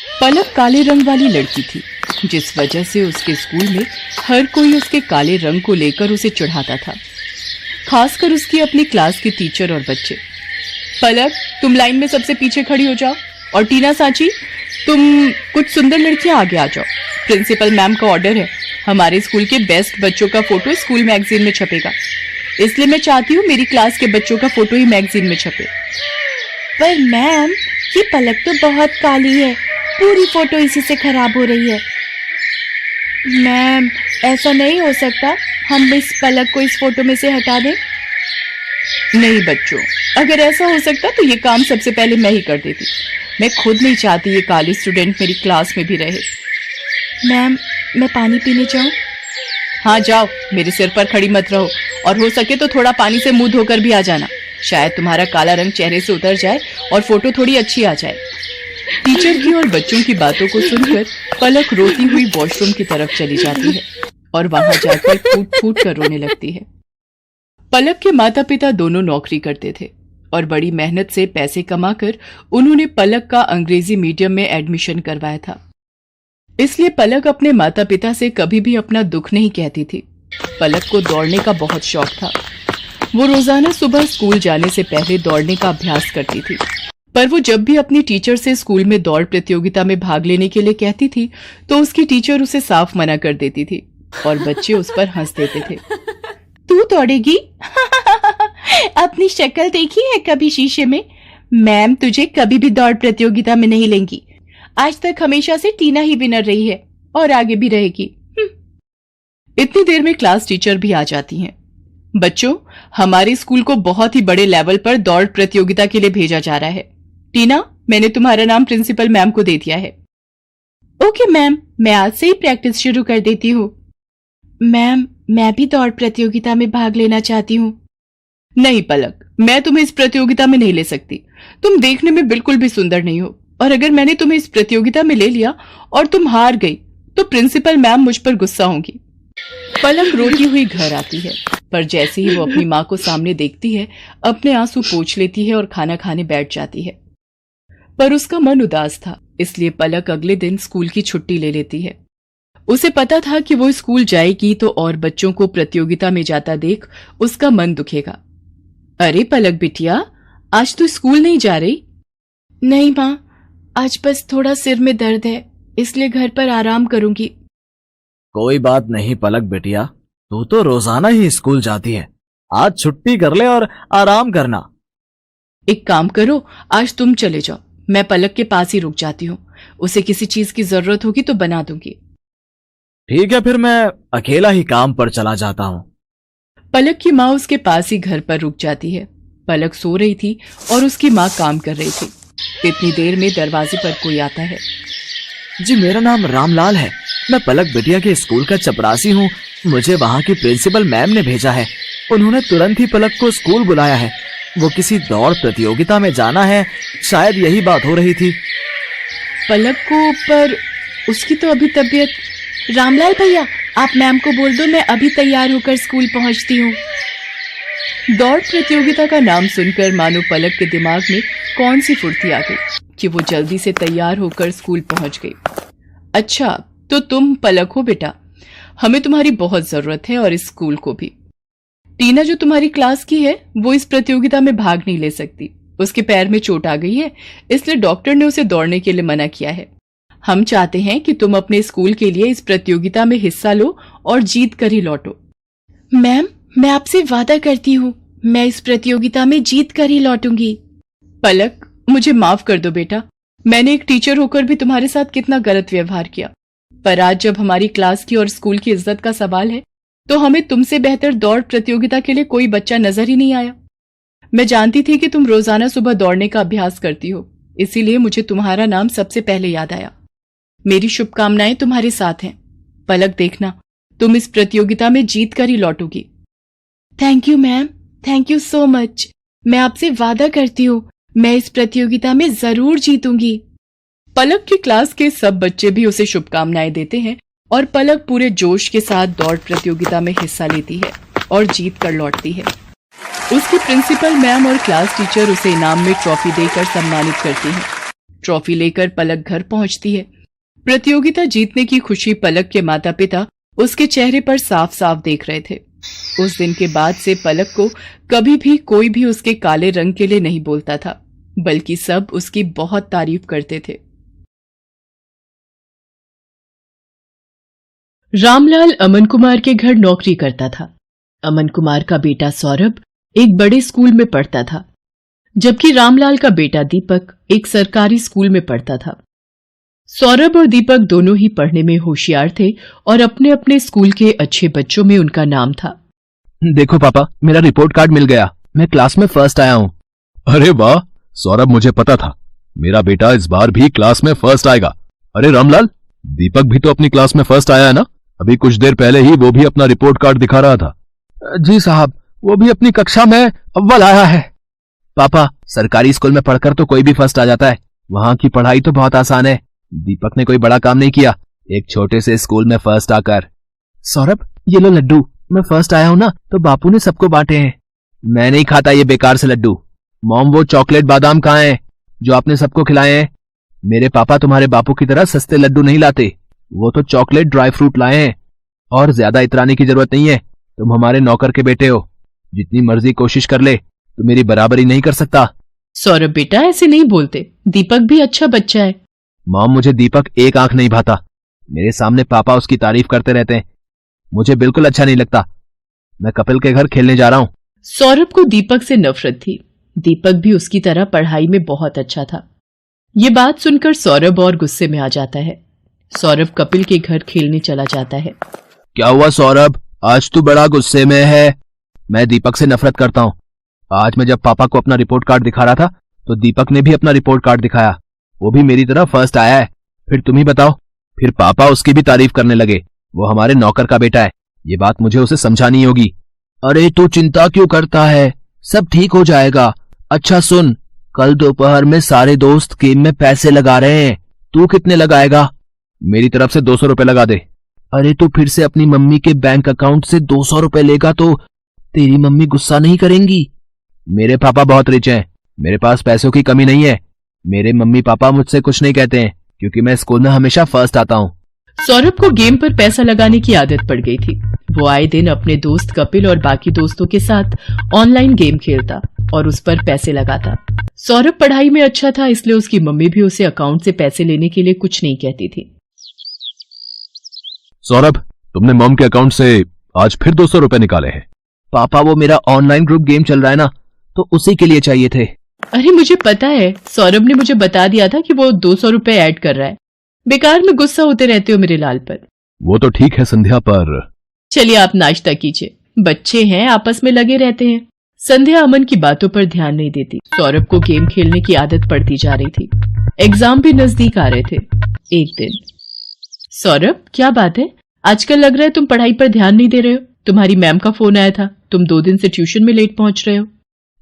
पलक काले रंग वाली लड़की थी, जिस वजह से उसके स्कूल में हर कोई उसके काले रंग को लेकर उसे चिढ़ाता था, खासकर उसकी अपनी क्लास के टीचर और बच्चे। पलक, तुम लाइन में सबसे पीछे खड़ी हो जाओ, और टीना सांची, तुम कुछ सुंदर लड़कियां आगे आ जाओ। प्रिंसिपल मैम का ऑर्डर है, हमारे स्कूल के बेस्ट बच्चों का फोटो स्कूल मैगजीन में छपेगा, इसलिए मैं चाहती हूँ मेरी क्लास के बच्चों का फोटो ही मैगजीन में छपे। पर मैम, ये पलक तो बहुत काली है, पूरी फोटो इसी से खराब हो रही है। मैम, ऐसा नहीं हो सकता, हम इस पलक को इस फोटो में से हटा दें। नहीं बच्चों, अगर ऐसा हो सकता तो ये काम सबसे पहले मैं ही कर देती। मैं खुद नहीं चाहती ये काली स्टूडेंट मेरी क्लास में भी रहे। मैम, मैं पानी पीने जाऊं? हाँ जाओ, मेरे सिर पर खड़ी मत रहो, और हो सके तो थोड़ा पानी से मुंह धोकर भी आ जाना, शायद तुम्हारा काला रंग चेहरे से उतर जाए और फोटो थोड़ी अच्छी आ जाए। टीचर की और बच्चों की बातों को सुनकर पलक रोती हुई वॉशरूम की तरफ चली जाती है और वहां जाकर फूट फूट कर रोने लगती है। पलक के माता पिता दोनों नौकरी करते थे और बड़ी मेहनत से पैसे कमाकर उन्होंने पलक का अंग्रेजी मीडियम में एडमिशन करवाया था। इसलिए पलक अपने माता पिता से कभी भी अपना दुख नहीं कहती थी। पलक को दौड़ने का बहुत शौक था। वो रोजाना सुबह स्कूल जाने से पहले दौड़ने का अभ्यास करती थी, पर वो जब भी अपनी टीचर से स्कूल में दौड़ प्रतियोगिता में भाग लेने के लिए कहती थी तो उसकी टीचर उसे साफ मना कर देती थी और बच्चे उस पर हंस देते थे। तू दौड़ेगी? अपनी शक्ल देखी है कभी शीशे में? मैम तुझे कभी भी दौड़ प्रतियोगिता में नहीं लेंगी। आज तक हमेशा से टीना ही विनर रही है और आगे भी रहेगी। इतनी देर में क्लास टीचर भी आ जाती हैं। बच्चों, हमारे स्कूल को बहुत ही बड़े लेवल पर दौड़ प्रतियोगिता के लिए भेजा जा रहा है। टीना, मैंने तुम्हारा नाम प्रिंसिपल मैम को दे दिया है। ओके मैम, मैं आज से ही प्रैक्टिस शुरू कर देती हूँ। मैम, मैं भी दौड़ प्रतियोगिता में भाग लेना चाहती हूँ। नहीं पलक, मैं तुम्हें इस प्रतियोगिता में नहीं ले सकती। तुम देखने में बिल्कुल भी सुंदर नहीं हो, और अगर मैंने तुम्हें इस प्रतियोगिता में ले लिया और तुम हार गई तो प्रिंसिपल मैम मुझ पर गुस्सा होंगी। पलक रोती हुई घर आती है, पर जैसे ही वो अपनी माँ को सामने देखती है, अपने आंसू पोंछ लेती है और खाना खाने बैठ जाती है। पर उसका मन उदास था, इसलिए पलक अगले दिन स्कूल की छुट्टी ले लेती है। उसे पता था कि वो स्कूल जाएगी तो और बच्चों को प्रतियोगिता में जाता देख उसका मन दुखेगा। अरे पलक बिटिया, आज तू स्कूल नहीं जा रही? नहीं माँ, आज बस थोड़ा सिर में दर्द है, इसलिए घर पर आराम करूंगी। कोई बात नहीं पलक बेटिया, तू तो रोजाना ही स्कूल जाती है, आज छुट्टी कर ले और आराम करना। एक काम करो, आज तुम चले जाओ, मैं पलक के पास ही रुक जाती हूँ। उसे किसी चीज की जरूरत होगी तो बना दूंगी। ठीक है, फिर मैं अकेला ही काम पर चला जाता हूँ। पलक की माँ उसके पास ही घर पर रुक जाती है। पलक सो रही थी और उसकी माँ काम कर रही थी। इतनी देर में दरवाजे पर कोई आता है। जी, मेरा नाम रामलाल है, मैं पलक बिटिया के स्कूल का चपरासी हूँ। मुझे वहाँ की प्रिंसिपल मैम ने भेजा है। उन्होंने तुरंत ही पलक को स्कूल बुलाया है। वो किसी दौड़ प्रतियोगिता में जाना है, शायद यही बात हो रही थी। पलक को, पर उसकी तो अभी तबीयत। रामलाल भैया, आप मैम को बोल दो मैं अभी तैयार होकर स्कूल पहुंचती हूँ। दौड़ प्रतियोगिता का नाम सुनकर मानो पलक के दिमाग में कौन सी फुर्ती आ गई कि वो जल्दी से तैयार होकर स्कूल पहुंच गई। अच्छा, तो तुम पलक हो बेटा, हमें तुम्हारी बहुत जरूरत है और इस स्कूल को भी। टीना जो तुम्हारी क्लास की है वो इस प्रतियोगिता में भाग नहीं ले सकती। उसके पैर में चोट आ गई है, इसलिए डॉक्टर ने उसे दौड़ने के लिए मना किया है। हम चाहते हैं कि तुम अपने स्कूल के लिए इस प्रतियोगिता में हिस्सा लो और जीत कर ही लौटो। मैम, मैं आपसे वादा करती हूँ, मैं इस प्रतियोगिता में जीत कर ही लौटूंगी। पलक, मुझे माफ कर दो बेटा, मैंने एक टीचर होकर भी तुम्हारे साथ कितना गलत व्यवहार किया। पर आज जब हमारी क्लास की और स्कूल की इज्जत का सवाल है तो हमें तुमसे बेहतर दौड़ प्रतियोगिता के लिए कोई बच्चा नजर ही नहीं आया। मैं जानती थी कि तुम रोजाना सुबह दौड़ने का अभ्यास करती हो, इसीलिए मुझे तुम्हारा नाम सबसे पहले याद आया। मेरी शुभकामनाएं तुम्हारे साथ हैं। पलक, देखना तुम इस प्रतियोगिता में जीत कर ही लौटोगी। Thank you ma'am, thank you so much. मैं आपसे वादा करती हूँ मैं इस प्रतियोगिता में जरूर जीतूंगी। पलक की क्लास के सब बच्चे भी उसे शुभकामनाएं देते हैं और पलक पूरे जोश के साथ दौड़ प्रतियोगिता में हिस्सा लेती है और जीत कर लौटती है। उसकी प्रिंसिपल मैम और क्लास टीचर उसे इनाम में ट्रॉफी देकर सम्मानित करती हैं। ट्रॉफी लेकर पलक घर पहुंचती है। प्रतियोगिता जीतने की खुशी पलक के माता पिता उसके चेहरे पर साफ साफ देख रहे थे। उस दिन के बाद से पलक को कभी भी कोई भी उसके काले रंग के लिए नहीं बोलता था, बल्कि सब उसकी बहुत तारीफ करते थे। रामलाल अमन कुमार के घर नौकरी करता था। अमन कुमार का बेटा सौरभ एक बड़े स्कूल में पढ़ता था, जबकि रामलाल का बेटा दीपक एक सरकारी स्कूल में पढ़ता था। सौरभ और दीपक दोनों ही पढ़ने में होशियार थे और अपने अपने स्कूल के अच्छे बच्चों में उनका नाम था। देखो पापा, मेरा रिपोर्ट कार्ड मिल गया। मैं क्लास में फर्स्ट आया हूँ। अरे वाह सौरभ, मुझे पता था मेरा बेटा इस बार भी क्लास में फर्स्ट आएगा। अरे रामलाल, दीपक भी तो अपनी क्लास में फर्स्ट आया है ना? अभी कुछ देर पहले ही वो भी अपना रिपोर्ट कार्ड दिखा रहा था। जी साहब, वो भी अपनी कक्षा में अव्वल आया है। पापा, सरकारी स्कूल में पढ़कर तो कोई भी फर्स्ट आ जाता है। वहाँ की पढ़ाई तो बहुत आसान है। दीपक ने कोई बड़ा काम नहीं किया, एक छोटे से स्कूल में फर्स्ट आकर। सौरभ, ये लो लड्डू। मैं फर्स्ट आया हूँ ना, तो बापू ने सबको बांटे हैं। मैं नहीं खाता ये बेकार से लड्डू। मॉम, वो चॉकलेट बादाम कहाँ हैं जो आपने सबको खिलाए हैं? मेरे पापा तुम्हारे बापू की तरह सस्ते लड्डू नहीं लाते। वो तो चॉकलेट ड्राई फ्रूट लाए हैं। और ज्यादा इतराने की जरूरत नहीं है। तुम हमारे नौकर के बेटे हो। जितनी मर्जी कोशिश कर ले, तो मेरी बराबरी नहीं कर सकता। सौरभ बेटा, ऐसे नहीं बोलते। दीपक भी अच्छा बच्चा है। मॉम, मुझे दीपक एक आंख नहीं भाता। मेरे सामने पापा उसकी तारीफ करते रहते हैं। मुझे बिल्कुल अच्छा नहीं लगता। मैं कपिल के घर खेलने जा रहा हूँ। सौरभ को दीपक से नफरत थी। दीपक भी उसकी तरह पढ़ाई में बहुत अच्छा था। ये बात सुनकर सौरभ और गुस्से में आ जाता है। सौरभ कपिल के घर खेलने चला जाता है। क्या हुआ सौरभ, आज तू बड़ा गुस्से में है? मैं दीपक से नफरत करता हूँ। आज मैं जब पापा को अपना रिपोर्ट कार्ड दिखा रहा था, तो दीपक ने भी अपना रिपोर्ट कार्ड दिखाया। वो भी मेरी तरह फर्स्ट आया है। फिर तुम ही बताओ। फिर पापा उसकी भी तारीफ करने लगे। वो हमारे नौकर का बेटा है। ये बात मुझे उसे समझानी होगी। अरे तू चिंता क्यों करता है, सब ठीक हो जाएगा। अच्छा सुन, कल दोपहर में सारे दोस्त गेम में पैसे लगा रहे हैं। तू कितने लगाएगा? मेरी तरफ से 200 रुपए लगा दे। अरे तू फिर से अपनी मम्मी के बैंक अकाउंट से 200 रुपए लेगा तो तेरी मम्मी गुस्सा नहीं करेंगी? मेरे पापा बहुत रिच हैं। मेरे पास पैसों की कमी नहीं है। मेरे मम्मी पापा मुझसे कुछ नहीं कहते हैं, क्योंकि मैं स्कूल में हमेशा फर्स्ट आता हूँ। सौरभ को गेम पर पैसा लगाने की आदत पड़ गई थी। वो आए दिन अपने दोस्त कपिल और बाकी दोस्तों के साथ ऑनलाइन गेम खेलता और उस पर पैसे लगाता। सौरभ पढ़ाई में अच्छा था, इसलिए उसकी मम्मी भी उसे अकाउंट से पैसे लेने के लिए कुछ नहीं कहती थी। सौरभ, तुमने मॉम के अकाउंट से आज फिर 200 रुपए निकाले हैं। पापा, वो मेरा ऑनलाइन ग्रुप गेम चल रहा है ना, तो उसी के लिए चाहिए थे। अरे मुझे पता है, सौरभ ने मुझे बता दिया था कि वो 200 रुपए ऐड कर रहा है। बेकार में गुस्सा होते रहते हो मेरे लाल पर। वो तो ठीक है संध्या, पर चलिए आप नाश्ता कीजिए। बच्चे हैं, आपस में लगे रहते हैं। संध्या अमन की बातों पर ध्यान नहीं देती। सौरभ को गेम खेलने की आदत पड़ती जा रही थी। एग्जाम भी नजदीक आ रहे थे। एक दिन, सौरभ क्या बात है, आजकल लग रहा है तुम पढ़ाई पर ध्यान नहीं दे रहे हो। तुम्हारी मैम का फोन आया था, तुम 2 दिन से ट्यूशन में लेट पहुंच रहे हो।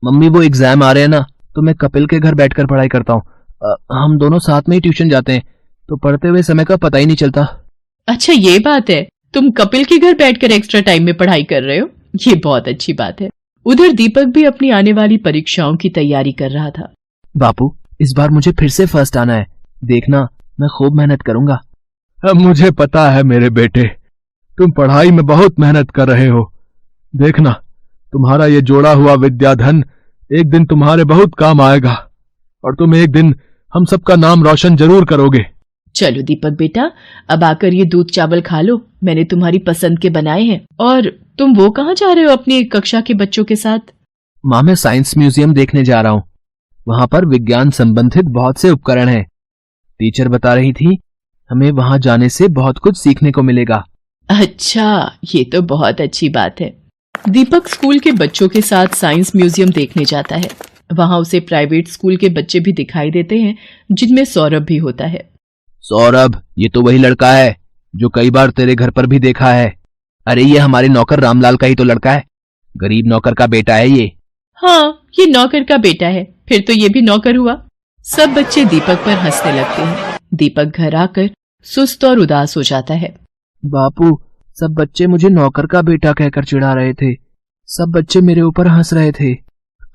मम्मी, वो एग्जाम आ रहे हैं ना, तो मैं कपिल के घर बैठकर पढ़ाई करता हूँ। हम दोनों साथ में ही ट्यूशन जाते हैं, तो पढ़ते हुए समय का पता ही नहीं चलता। अच्छा ये बात है, तुम कपिल के घर बैठकर एक्स्ट्रा टाइम में पढ़ाई कर रहे हो, ये बहुत अच्छी बात है। उधर दीपक भी अपनी आने वाली परीक्षाओं की तैयारी कर रहा था। बापू, इस बार मुझे फिर से फर्स्ट आना है। देखना, मैं खूब मेहनत करूंगा। मुझे पता है मेरे बेटे, तुम पढ़ाई में बहुत मेहनत कर रहे हो। देखना, तुम्हारा ये जोड़ा हुआ विद्याधन एक दिन तुम्हारे बहुत काम आएगा, और तुम एक दिन हम सबका नाम रोशन जरूर करोगे। चलो दीपक बेटा, अब आकर ये दूध चावल खा लो, मैंने तुम्हारी पसंद के बनाए हैं। और तुम वो कहाँ जा रहे हो अपनी कक्षा के बच्चों के साथ? माँ, मैं साइंस म्यूजियम देखने जा रहा हूँ। वहां पर विज्ञान संबंधित बहुत से उपकरण हैं। टीचर बता रही थी, हमें वहां जाने से बहुत कुछ सीखने को मिलेगा। अच्छा, ये तो बहुत अच्छी बात है। दीपक स्कूल के बच्चों के साथ साइंस म्यूजियम देखने जाता है। वहां उसे प्राइवेट स्कूल के बच्चे भी दिखाई देते हैं, जिनमें सौरभ भी होता है। सौरभ, ये तो वही लड़का है जो कई बार तेरे घर पर भी देखा है। अरे ये हमारे नौकर रामलाल का ही तो लड़का है। गरीब नौकर का बेटा है ये। हाँ, ये नौकर का बेटा है, फिर तो ये भी नौकर हुआ। सब बच्चे दीपक पर हंसने लगते हैं। दीपक घर आकर सुस्त और उदास हो जाता है। बापू, सब बच्चे मुझे नौकर का बेटा कहकर चिढ़ा रहे थे। सब बच्चे मेरे ऊपर हंस रहे थे।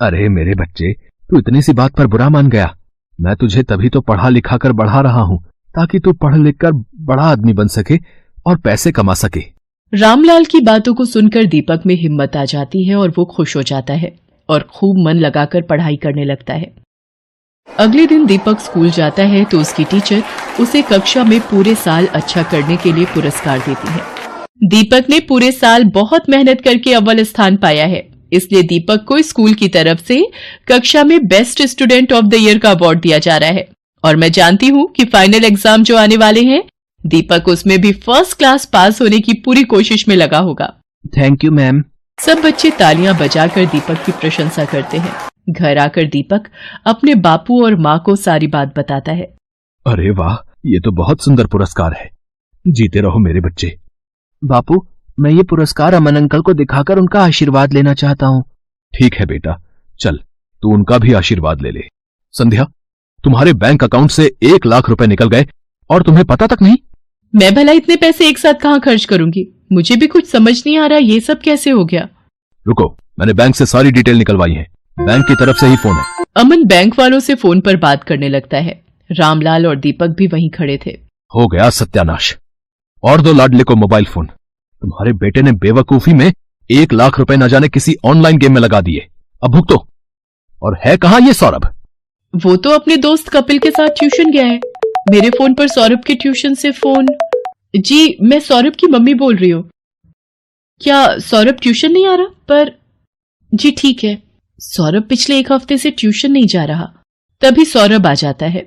अरे मेरे बच्चे, तू इतनी सी बात पर बुरा मान गया। मैं तुझे तभी तो पढ़ा लिखा कर बढ़ा रहा हूं ताकि तू पढ़ लिख कर बड़ा आदमी बन सके और पैसे कमा सके। रामलाल की बातों को सुनकर दीपक में हिम्मत आ जाती है और वो खुश हो जाता है और खूब मन लगाकर पढ़ाई करने लगता है। अगले दिन दीपक स्कूल जाता है तो उसकी टीचर उसे कक्षा में पूरे साल अच्छा करने के लिए पुरस्कार देती है। दीपक ने पूरे साल बहुत मेहनत करके अव्वल स्थान पाया है, इसलिए दीपक को स्कूल की तरफ से कक्षा में best student of the year का अवार्ड दिया जा रहा है। और मैं जानती हूँ कि फाइनल एग्जाम जो आने वाले हैं, दीपक उसमें भी फर्स्ट क्लास पास होने की पूरी कोशिश में लगा होगा। Thank you ma'am. सब बच्चे तालियां बजाकर दीपक की प्रशंसा करते हैं। घर आकर दीपक अपने बापू और माँ को सारी बात बताता है। अरे वाह, ये तो बहुत सुंदर पुरस्कार है। जीते रहो मेरे बच्चे। बापू, मैं ये पुरस्कार अमन अंकल को दिखाकर उनका आशीर्वाद लेना चाहता हूँ। ठीक है बेटा, चल तू उनका भी आशीर्वाद ले ले। संध्या, तुम्हारे बैंक अकाउंट से 1 लाख रुपए निकल गए और तुम्हें पता तक नहीं। मैं भला इतने पैसे एक साथ कहाँ खर्च करूंगी? मुझे भी कुछ समझ नहीं आ रहा ये सब कैसे हो गया। रुको, मैंने बैंक से सारी डिटेल निकलवाई है। बैंक की तरफ से ही फोन है। अमन बैंक वालों से फोन पर बात करने लगता है। रामलाल और दीपक भी वहीं खड़े थे। हो गया सत्यानाश। और दो लाडले को मोबाइल फोन। तुम्हारे बेटे ने बेवकूफी में 1 लाख रुपए न जाने किसी ऑनलाइन गेम में लगा दिए। अब भुगतो। और है कहां ये सौरभ? वो तो अपने दोस्त कपिल के साथ ट्यूशन गया है। मेरे फोन पर सौरभ के ट्यूशन से फोन। जी, मैं सौरभ की मम्मी बोल रही हूँ। क्या सौरभ ट्यूशन नहीं आ रहा? पर जी ठीक है, सौरभ पिछले 1 हफ्ते से ट्यूशन नहीं जा रहा। तभी सौरभ आ जाता है।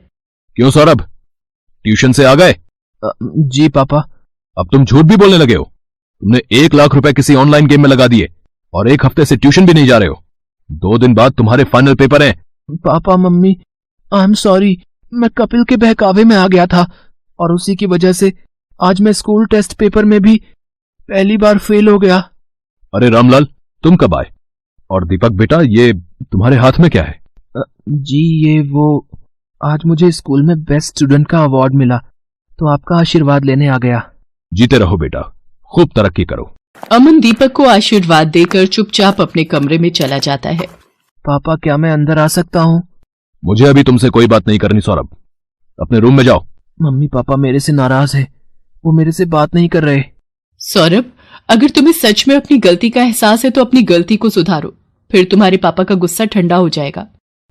क्यों सौरभ, ट्यूशन से आ गए? जी पापा। अब तुम झूठ भी बोलने लगे हो। तुमने 1 लाख रुपए किसी ऑनलाइन गेम में लगा दिए और 1 हफ्ते से ट्यूशन भी नहीं जा रहे हो। 2 दिन बाद तुम्हारे फाइनल पेपर हैं। Papa mummy, I am sorry. मैं कपिल के बहकावे में आ गया था और उसी की वजह से आज मैं स्कूल टेस्ट पेपर में भी पहली बार फेल हो गया। अरे रामलाल, तुम कब आए? और दीपक बेटा, ये तुम्हारे हाथ में क्या है? जी ये वो, आज मुझे स्कूल में बेस्ट स्टूडेंट का अवार्ड मिला तो आपका आशीर्वाद लेने आ गया। जीते रहो बेटा, खूब तरक्की करो। अमन दीपक को आशीर्वाद देकर चुपचाप अपने कमरे में चला जाता है। पापा, क्या मैं अंदर आ सकता हूँ? मुझे अभी तुमसे कोई बात नहीं करनी सौरभ, अपने रूम में जाओ। मम्मी पापा मेरे से नाराज है, वो मेरे से बात नहीं कर रहे। सौरभ, अगर तुम्हें सच में अपनी गलती का एहसास है तो अपनी गलती को सुधारो, फिर तुम्हारे पापा का गुस्सा ठंडा हो जाएगा।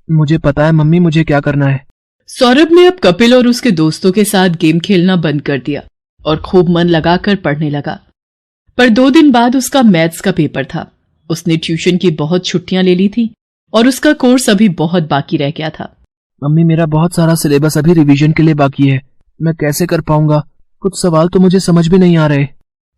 मुझे पता है मम्मी, मुझे क्या करना है। सौरभ ने अब कपिल और उसके दोस्तों के साथ गेम खेलना बंद कर दिया और खूब मन लगाकर पढ़ने लगा। पर 2 दिन बाद उसका मैथ्स का पेपर था। उसने ट्यूशन की बहुत छुट्टियां ले ली थी और उसका कोर्स अभी बहुत बाकी रह गया था। मम्मी, मेरा बहुत सारा सिलेबस अभी रिवीजन के लिए बाकी है, मैं कैसे कर पाऊंगा? कुछ सवाल तो मुझे समझ भी नहीं आ रहे।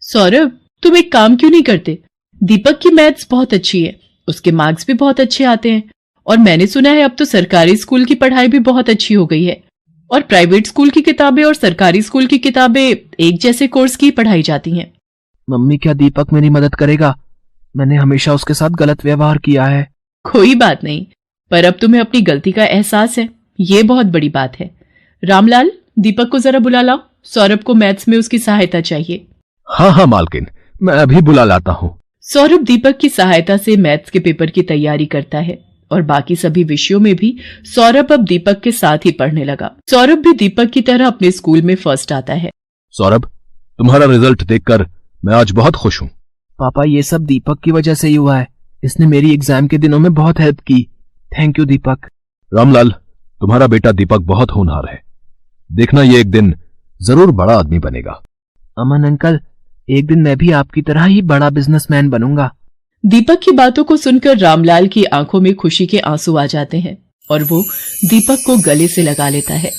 सौरभ, तुम एक काम क्यों नहीं करते? दीपक की मैथ्स बहुत अच्छी है, उसके मार्क्स भी बहुत अच्छे आते हैं और मैंने सुना है अब तो सरकारी स्कूल की पढ़ाई भी बहुत अच्छी हो गई है और प्राइवेट स्कूल की किताबें और सरकारी स्कूल की किताबें एक जैसे कोर्स की पढ़ाई जाती हैं। मम्मी, क्या दीपक मेरी मदद करेगा? मैंने हमेशा उसके साथ गलत व्यवहार किया है। कोई बात नहीं, पर अब तुम्हें अपनी गलती का एहसास है, ये बहुत बड़ी बात है। रामलाल, दीपक को जरा बुला लाओ, सौरभ को मैथ्स में उसकी सहायता चाहिए। हाँ हाँ मालकिन, मैं अभी बुला लाता हूँ। सौरभ दीपक की सहायता से मैथ्स के पेपर की तैयारी करता है और बाकी सभी विषयों में भी सौरभ अब दीपक के साथ ही पढ़ने लगा। सौरभ भी दीपक की तरह अपने स्कूल में फर्स्ट आता है। सौरभ, तुम्हारा रिजल्ट देखकर मैं आज बहुत खुश हूँ। पापा, ये सब दीपक की वजह से ही हुआ है, इसने मेरी एग्जाम के दिनों में बहुत हेल्प की। थैंक यू दीपक। रामलाल, तुम्हारा बेटा दीपक बहुत होनहार है, देखना ये एक दिन जरूर बड़ा आदमी बनेगा। अमन अंकल, एक दिन मैं भी आपकी तरह ही बड़ा बिजनेसमैन बनूंगा। दीपक की बातों को सुनकर रामलाल की आंखों में खुशी के आंसू आ जाते हैं और वो दीपक को गले से लगा लेता है।